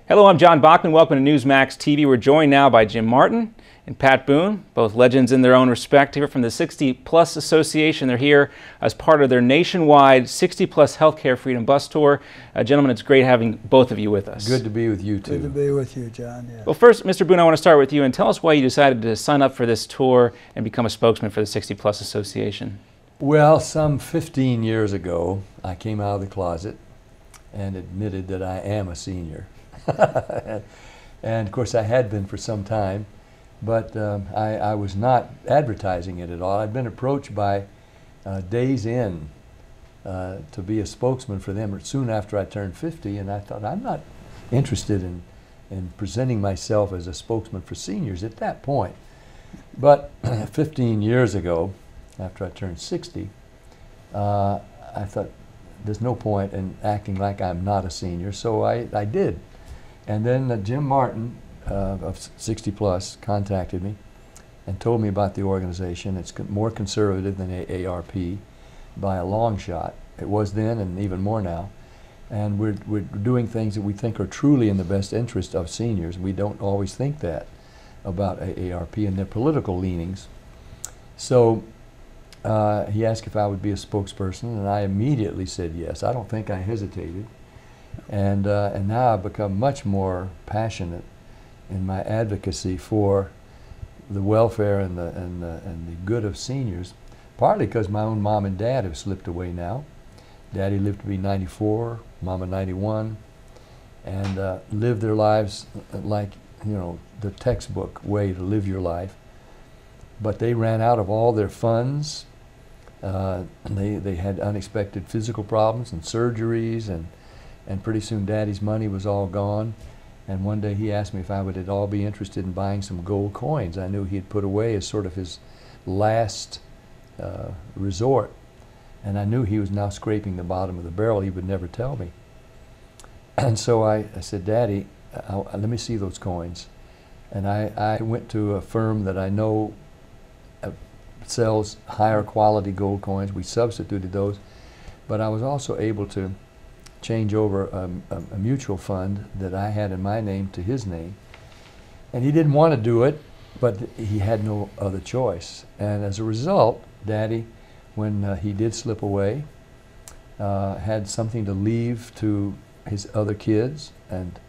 Hello, I'm John Bachman. Welcome to Newsmax TV. We're joined now by Jim Martin and Pat Boone, both legends in their own respect, here from the 60 Plus Association. They're here as part of their nationwide 60 Plus Healthcare Freedom Bus Tour. Gentlemen, it's great having both of you with us. Good to be with you, too. Good to be with you, John. Yeah. Well, first, Mr. Boone, I want to start with you and tell us why you decided to sign up for this tour and become a spokesman for the 60 Plus Association. Well, some 15 years ago, I came out of the closet and admitted that I am a senior. And of course I had been for some time, but I was not advertising it at all. I'd been approached by Days Inn to be a spokesman for them soon after I turned 50, and I thought, I'm not interested in presenting myself as a spokesman for seniors at that point. But 15 years ago, after I turned 60, I thought there's no point in acting like I'm not a senior, so I did. And then Jim Martin of 60 Plus contacted me and told me about the organization. It's more conservative than AARP by a long shot. It was then and even more now. And we're doing things that we think are truly in the best interest of seniors. We don't always think that about AARP and their political leanings. So he asked if I would be a spokesperson, and I immediately said yes. I don't think I hesitated. And now I've become much more passionate in my advocacy for the welfare and the good of seniors, partly because my own mom and dad have slipped away now. Daddy lived to be 94, Mama 91, and lived their lives like, you know, the textbook way to live your life. But they ran out of all their funds. They had unexpected physical problems and surgeries, and pretty soon Daddy's money was all gone. And one day he asked me if I would at all be interested in buying some gold coins. I knew he had put away as sort of his last resort. And I knew he was now scraping the bottom of the barrel. He would never tell me. And so I said, Daddy, let me see those coins. And I went to a firm that I know sells higher quality gold coins. We substituted those. But I was also able to change over a mutual fund that I had in my name to his name. And he didn't want to do it, but he had no other choice. And as a result, Daddy, when he did slip away, had something to leave to his other kids and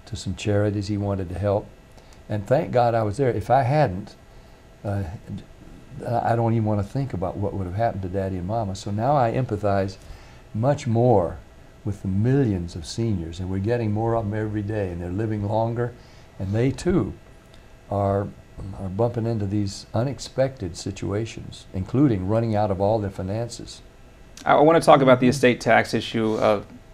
to some charities he wanted to help. And thank God I was there. If I hadn't, I don't even want to think about what would have happened to Daddy and Mama. So now I empathize much more with the millions of seniors, and we're getting more of them every day, and they're living longer, and they too are bumping into these unexpected situations, including running out of all their finances. I want to talk about the estate tax issue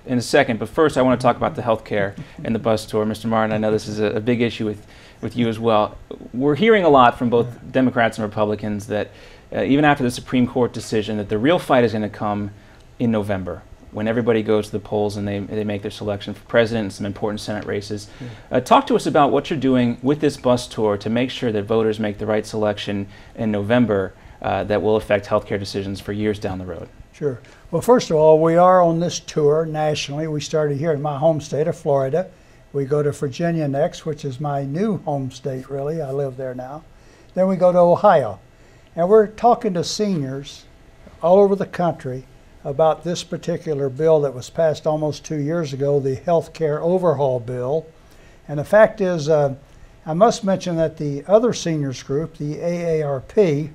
in a second, but first I want to talk about the health care and the bus tour. Mr. Martin, I know this is a big issue with you as well. We're hearing a lot from both Democrats and Republicans that even after the Supreme Court decision, that the real fight is going to come in November, when everybody goes to the polls and they make their selection for president and some important Senate races. Talk to us about what you're doing with this bus tour to make sure that voters make the right selection in November that will affect healthcare decisions for years down the road. Sure. Well, first of all, we are on this tour nationally. We started here in my home state of Florida. We go to Virginia next, which is my new home state, really. I live there now. Then we go to Ohio. And we're talking to seniors all over the country about this particular bill that was passed almost 2 years ago, the health care overhaul bill. And the fact is, I must mention that the other seniors group, the AARP,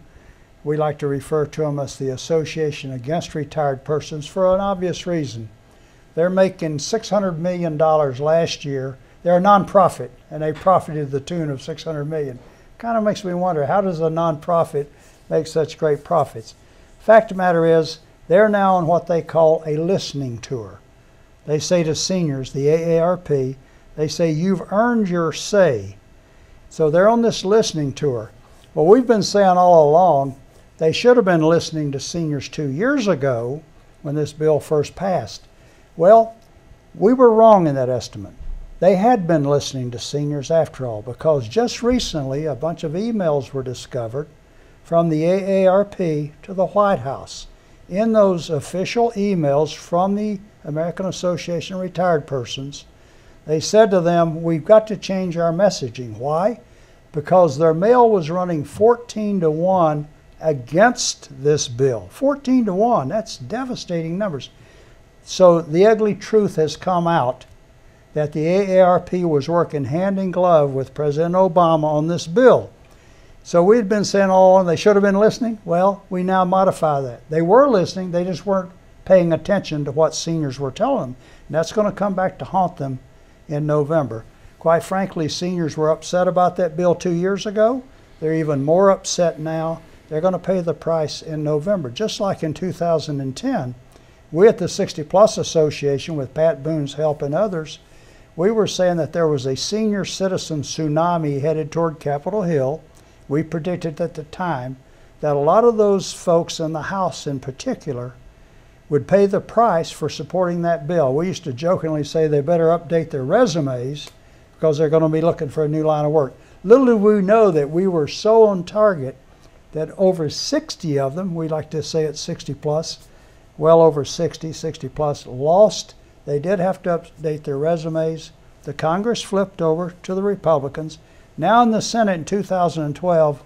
we like to refer to them as the Association Against Retired Persons for an obvious reason. They're making $600 million last year. They're a nonprofit, and they profited to the tune of $600 million. Kind of makes me wonder, how does a nonprofit make such great profits? Fact of the matter is, they're now on what they call a listening tour. They say to seniors, the AARP, they say, you've earned your say. So they're on this listening tour. Well, we've been saying all along, they should have been listening to seniors 2 years ago when this bill first passed. Well, we were wrong in that estimate. They had been listening to seniors after all, because just recently a bunch of emails were discovered from the AARP to the White House. In those official emails from the American Association of Retired Persons, They said to them, we've got to change our messaging. Why? Because their mail was running 14-1 against this bill. 14-1, that's devastating numbers. So the ugly truth has come out that the AARP was working hand in glove with President Obama on this bill. So we'd been saying, oh, they should have been listening. Well, we now modify that. They were listening, they just weren't paying attention to what seniors were telling them. And that's going to come back to haunt them in November. Quite frankly, seniors were upset about that bill 2 years ago. They're even more upset now. They're going to pay the price in November. Just like in 2010, we at the 60 Plus Association, with Pat Boone's help and others, we were saying that there was a senior citizen tsunami headed toward Capitol Hill. We predicted at the time that a lot of those folks in the House in particular would pay the price for supporting that bill. We used to jokingly say they better update their resumes because they're going to be looking for a new line of work. Little do we know that we were so on target that over 60 of them, we like to say it's 60 plus, well over 60 plus, lost. They did have to update their resumes. The Congress flipped over to the Republicans. Now in the Senate in 2012,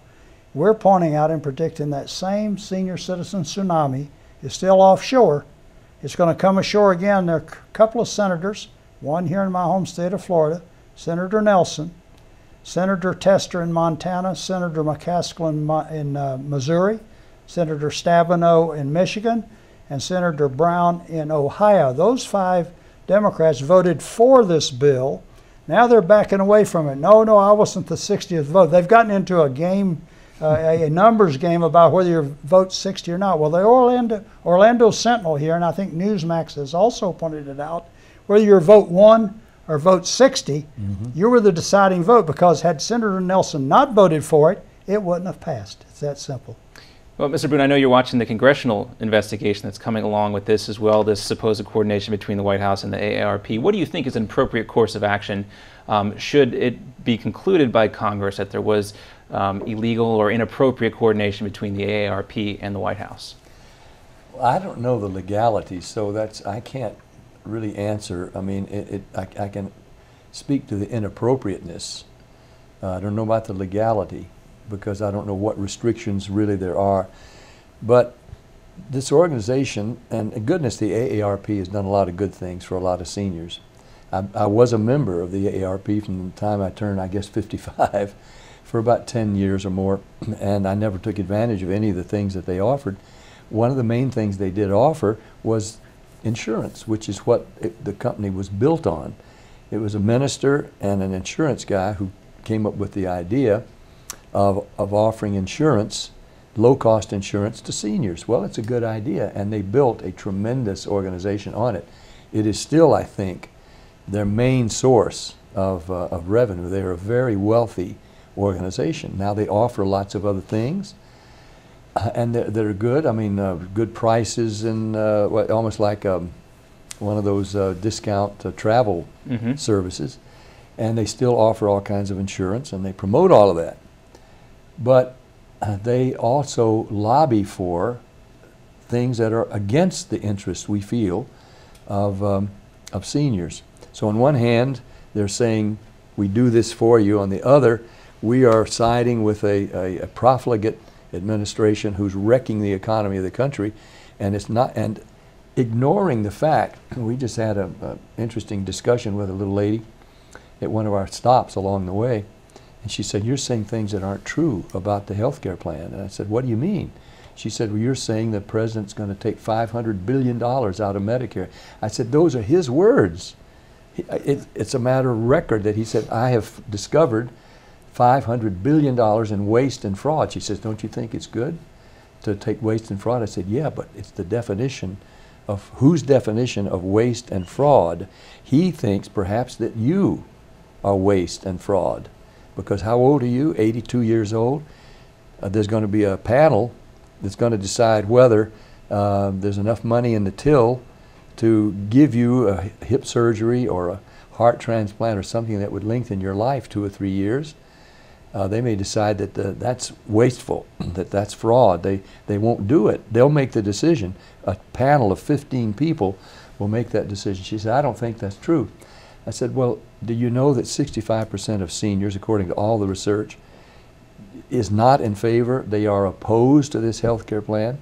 we're pointing out and predicting that same senior citizen tsunami is still offshore. It's going to come ashore again. There are a couple of senators, one here in my home state of Florida, Senator Nelson, Senator Tester in Montana, Senator McCaskill in Missouri, Senator Stabenow in Michigan, and Senator Brown in Ohio. Those 5 Democrats voted for this bill. Now they're backing away from it. No, I wasn't the 60th vote. They've gotten into a game, a numbers game about whether your vote's 60 or not. Well, the Orlando Sentinel here, and I think Newsmax has also pointed it out, whether your vote 1 or vote 60, you were the deciding vote, because had Senator Nelson not voted for it, it wouldn't have passed. It's that simple. Well, Mr. Boone, I know you're watching the congressional investigation that's coming along with this as well, this supposed coordination between the White House and the AARP. What do you think is an appropriate course of action should it be concluded by Congress that there was illegal or inappropriate coordination between the AARP and the White House? Well, I don't know the legalities, so I can't really answer. I mean, I can speak to the inappropriateness. I don't know about the legality, because I don't know what restrictions really there are. But this organization, and goodness, the AARP has done a lot of good things for a lot of seniors. I was a member of the AARP from the time I turned, I guess, 55, for about 10 years or more, and I never took advantage of any of the things that they offered. One of the main things they did offer was insurance, which is what the company was built on. It was a minister and an insurance guy who came up with the idea of offering insurance, low-cost insurance to seniors. Well, it's a good idea, and they built a tremendous organization on it. It is still, I think, their main source of revenue. They're a very wealthy organization. Now they offer lots of other things, and they're good. I mean, good prices, and almost like one of those discount travel services. And they still offer all kinds of insurance, and they promote all of that. But they also lobby for things that are against the interests, we feel, of seniors. So on one hand, they're saying, we do this for you. On the other, we are siding with a profligate administration who's wrecking the economy of the country, and it's not, and ignoring the fact. We just had an interesting discussion with a little lady at one of our stops along the way, and she said, you're saying things that aren't true about the health care plan. And I said, what do you mean? She said, well, you're saying the president's going to take $500 billion out of Medicare. I said, those are his words. It's a matter of record that he said, I have discovered $500 billion in waste and fraud. She says, don't you think it's good to take waste and fraud? I said, yeah, but it's the definition of whose definition of waste and fraud. He thinks perhaps that you are waste and fraud. Because how old are you? 82 years old. There's going to be a panel that's going to decide whether there's enough money in the till to give you a hip surgery or a heart transplant or something that would lengthen your life 2 or 3 years. They may decide that that's wasteful, that that's fraud. They won't do it. They'll make the decision. A panel of 15 people will make that decision. She said, I don't think that's true. I said, well, do you know that 65% of seniors, according to all the research, is not in favor? They are opposed to this health care plan.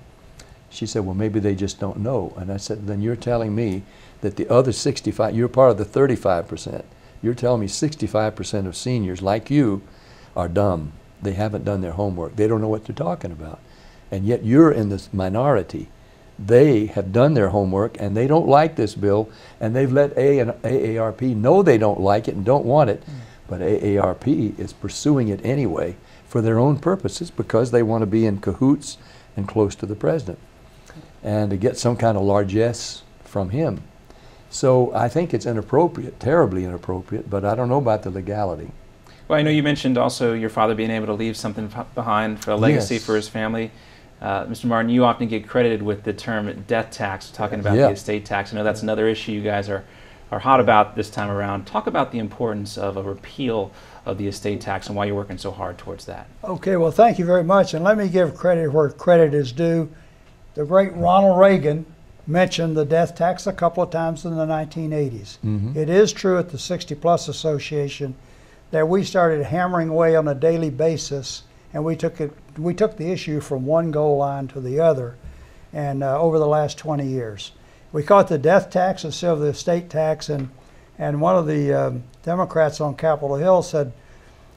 She said, well, maybe they just don't know. And I said, then you're telling me that the other 65, you're part of the 35%. You're telling me 65% of seniors like you are dumb. They haven't done their homework. They don't know what they're talking about. And yet you're in this minority. They have done their homework and they don't like this bill, and they've let AARP know they don't like it and don't want it, but AARP is pursuing it anyway for their own purposes because they want to be in cahoots and close to the president and to get some kind of largesse from him. So I think it's inappropriate, terribly inappropriate, but I don't know about the legality. Well, I know you mentioned also your father being able to leave something behind for a legacy Yes. for his family. Mr. Martin, you often get credited with the term death tax, talking about the estate tax. I know that's another issue you guys are hot about this time around. Talk about the importance of a repeal of the estate tax and why you're working so hard towards that. Okay, well, thank you very much. And let me give credit where credit is due. The great Ronald Reagan mentioned the death tax a couple of times in the 1980s. It is true at the 60 Plus Association that we started hammering away on a daily basis, and we took the issue from one goal line to the other, and over the last 20 years. We call it the death tax instead of the estate tax, and one of the Democrats on Capitol Hill said,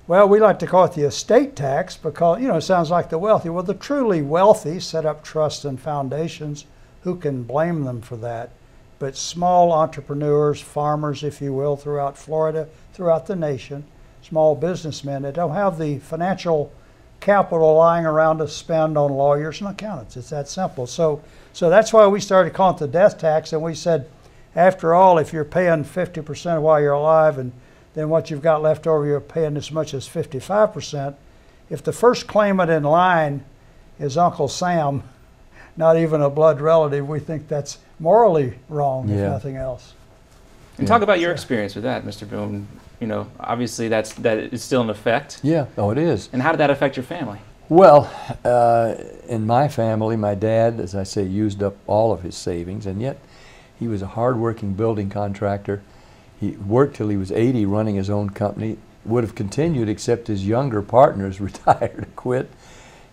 well, we like to call it the estate tax because, you know, it sounds like the wealthy. Well, the truly wealthy set up trusts and foundations. Who can blame them for that? But small entrepreneurs, farmers, if you will, throughout Florida, throughout the nation, small businessmen that don't have the financial capital lying around to spend on lawyers and accountants. It's that simple. So that's why we started calling it the death tax, and we said, after all, if you're paying 50% while you're alive, and then what you've got left over, you're paying as much as 55%. If the first claimant in line is Uncle Sam, not even a blood relative, we think that's morally wrong, if nothing else. And talk about your experience with that, Mr. Boone. You know, obviously that is still in effect. Yeah, oh, it is. And how did that affect your family? Well, in my family, my dad, as I say, used up all of his savings, and yet he was a hard-working building contractor. He worked till he was 80 running his own company, would have continued except his younger partners retired and quit.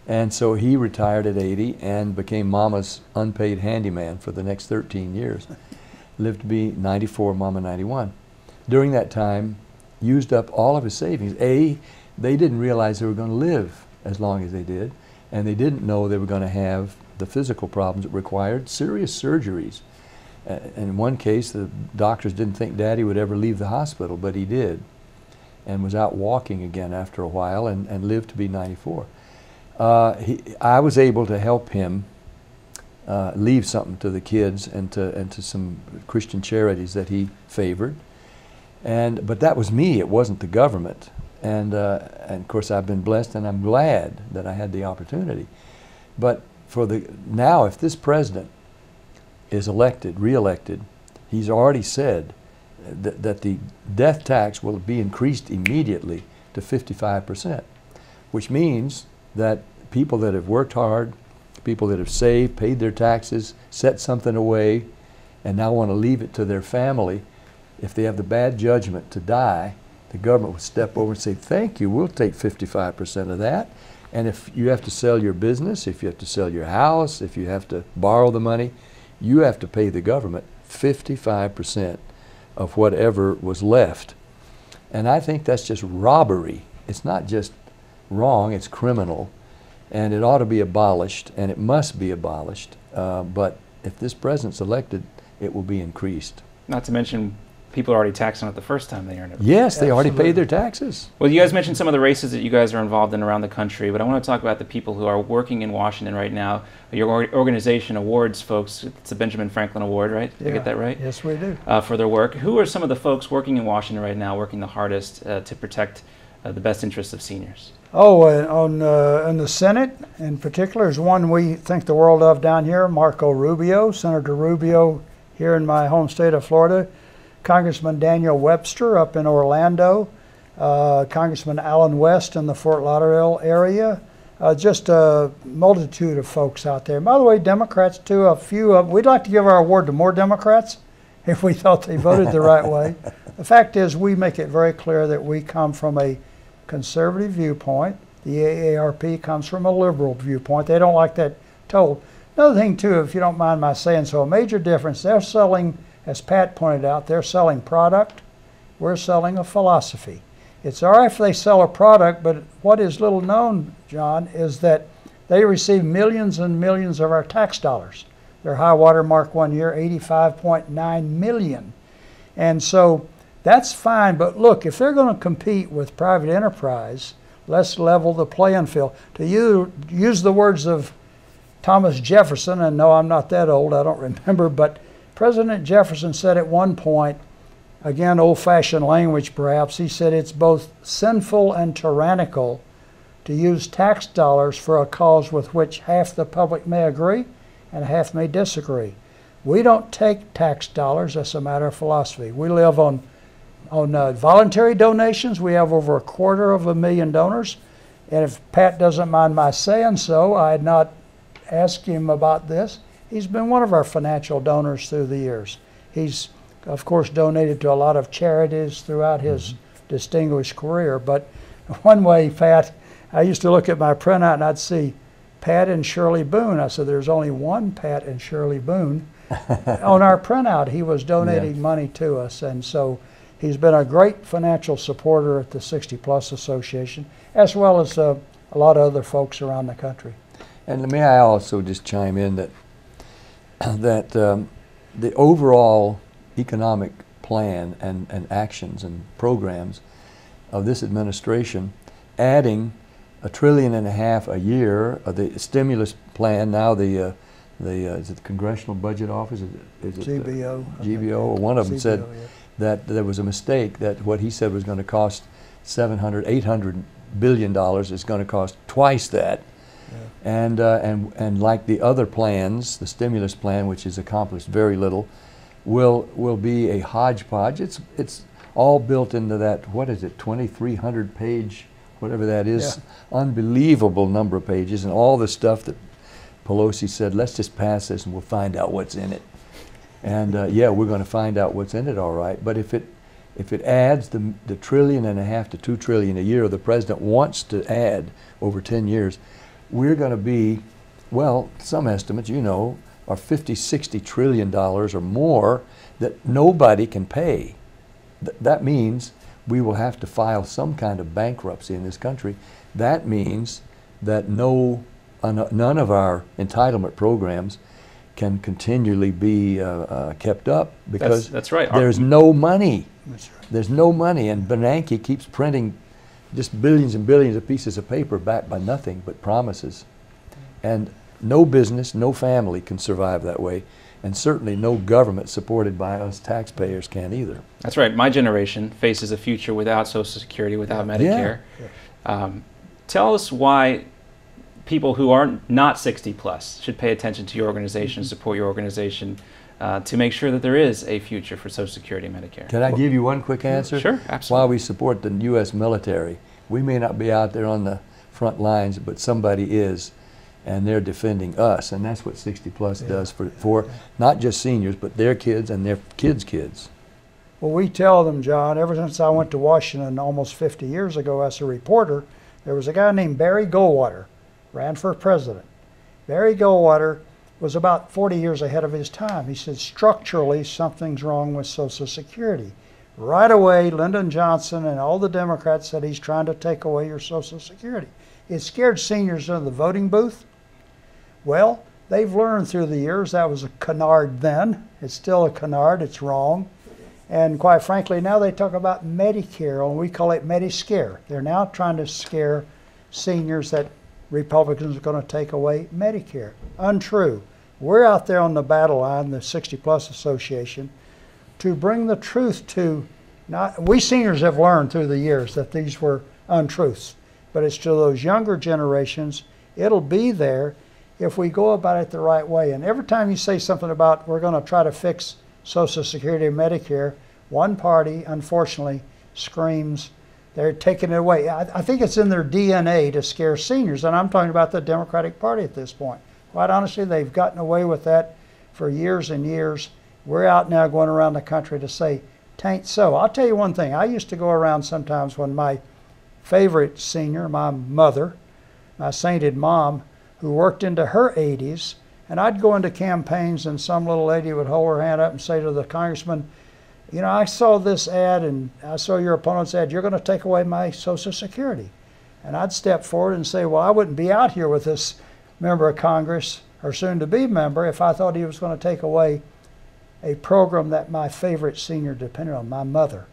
And so he retired at 80 and became Mama's unpaid handyman for the next 13 years. Lived to be 94, Mama 91. During that time, used up all of his savings. They didn't realize they were going to live as long as they did, and they didn't know they were going to have the physical problems that required serious surgeries. In one case, the doctors didn't think Daddy would ever leave the hospital, but he did, and was out walking again after a while and lived to be 94. I was able to help him leave something to the kids and to some Christian charities that he favored. But that was me, it wasn't the government. And of course I've been blessed, and I'm glad that I had the opportunity. But now, if this president is re-elected, he's already said that the death tax will be increased immediately to 55%, which means that people that have worked hard, people that have saved, paid their taxes, set something away, and now want to leave it to their family, if they have the bad judgment to die, the government would step over and say, thank you, we'll take 55% of that. And if you have to sell your business, if you have to sell your house, if you have to borrow the money, you have to pay the government 55% of whatever was left. And I think that's just robbery. It's not just wrong, it's criminal. And it ought to be abolished, and it must be abolished. But if this president's elected, it will be increased. Not to mention, people are already taxed on it the first time they earn it. Yes, they already paid their taxes. Well, you guys mentioned some of the races that you guys are involved in around the country, but I want to talk about the people who are working in Washington right now. Your organization awards folks, it's the Benjamin Franklin Award, right? Did I get that right? Yes, we do. For their work. Who are some of the folks working in Washington right now, working the hardest to protect the best interests of seniors? Oh, in the Senate in particular is one we think the world of down here, Marco Rubio, Senator Rubio here in my home state of Florida, Congressman Daniel Webster up in Orlando, Congressman Alan West in the Fort Lauderdale area, just a multitude of folks out there. By the way, Democrats too, a few of, we'd like to give our award to more Democrats, if we thought they voted the right way. The fact is, we make it very clear that we come from a conservative viewpoint. The AARP comes from a liberal viewpoint. They don't like that told. Another thing, too, if you don't mind my saying so, a major difference, they're selling, as Pat pointed out, they're selling product. We're selling a philosophy. It's all right if they sell a product, but what is little known, John, is that they receive millions and millions of our tax dollars. Their high water mark one year, 85.9 million. And so that's fine, but look, if they're going to compete with private enterprise, let's level the playing field. To use the words of Thomas Jefferson, and no, I'm not that old, I don't remember, but President Jefferson said at one point, again, old-fashioned language perhaps, he said it's both sinful and tyrannical to use tax dollars for a cause with which half the public may agree and half may disagree. We don't take tax dollars, that's a matter of philosophy. We live on voluntary donations. We have over 250,000 donors. And if Pat doesn't mind my saying so, I had not asked him about this. He's been one of our financial donors through the years. He's, of course, donated to a lot of charities throughout his distinguished career. But one way, Pat, I used to look at my printout and I'd see Pat and Shirley Boone. I said, there's only one Pat and Shirley Boone. On our printout, he was donating money to us. And so he's been a great financial supporter at the 60 Plus Association, as well as a lot of other folks around the country. And may I also just chime in that the overall economic plan and actions and programs of this administration, adding $1.5 trillion a year, the stimulus plan, now is it the Congressional Budget Office? Is it GBO. GBO, or one of them GBO, said yeah, that there was a mistake, that what he said was going to cost $800 billion is going to cost twice that. Yeah. And like the other plans, the stimulus plan, which has accomplished very little, will be a hodgepodge. It's all built into that, what is it, 2,300 page, whatever that is, unbelievable number of pages, and all the stuff that Pelosi said, let's just pass this and we'll find out what's in it. And yeah, we're going to find out what's in it, all right. But if it adds the $1.5 trillion to $2 trillion a year the president wants to add over 10 years, we're going to be, well, some estimates, you know, are $50–60 trillion or more that nobody can pay. That means we will have to file some kind of bankruptcy in this country. That means that none of our entitlement programs can continually be kept up because that's right. There's no money. that's right. There's no money, and Bernanke keeps printing just billions and billions of pieces of paper backed by nothing but promises. And no business, no family can survive that way, and certainly no government supported by us taxpayers can either. That's right. My generation faces a future without Social Security, without Medicare. Yeah. Tell us why people who are not 60 plus should pay attention to your organization, support your organization, to make sure that there is a future for Social Security and Medicare. Can I give you one quick answer? Sure, absolutely. Why we support the U.S. military. We may not be out there on the front lines, but somebody is, and they're defending us, and that's what 60 Plus does for not just seniors, but their kids and their kids' kids. Well, we tell them, John, ever since I went to Washington almost 50 years ago as a reporter, there was a guy named Barry Goldwater, ran for president. Barry Goldwater was about 40 years ahead of his time. He said, structurally, something's wrong with Social Security. Right away, Lyndon Johnson and all the Democrats said he's trying to take away your Social Security. It scared seniors into the voting booth. Well, they've learned through the years that was a canard then. It's still a canard, it's wrong. And quite frankly, now they talk about Medicare, and we call it Mediscare. They're now trying to scare seniors that Republicans are going to take away Medicare. Untrue. We're out there on the battle line, the 60 Plus Association, to bring the truth to, we seniors have learned through the years that these were untruths, but it's to those younger generations, it'll be there if we go about it the right way. And every time you say something about we're going to try to fix Social Security and Medicare, one party, unfortunately, screams they're taking it away. I think it's in their DNA to scare seniors, and I'm talking about the Democratic Party at this point. Quite honestly, they've gotten away with that for years and years. we're out now going around the country to say, "'Tain't so." I'll tell you one thing. I used to go around sometimes when my favorite senior, my mother, my sainted mom, who worked into her 80s, and I'd go into campaigns and some little lady would hold her hand up and say to the congressman, "You know, I saw this ad and I saw your opponent's ad. You're going to take away my Social Security." And I'd step forward and say, "Well, I wouldn't be out here with this member of Congress or soon-to-be member if I thought he was going to take away a program that my favorite senior depended on, my mother."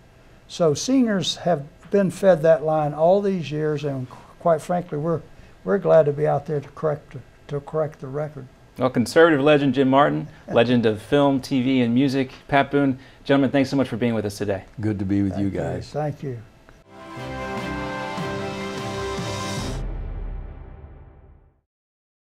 So seniors have been fed that line all these years, and quite frankly, we're glad to be out there to correct the record. Well, conservative legend Jim Martin, legend of film, TV, and music, Pat Boone. Gentlemen, thanks so much for being with us today. Good to be with you Thank guys. Thank you.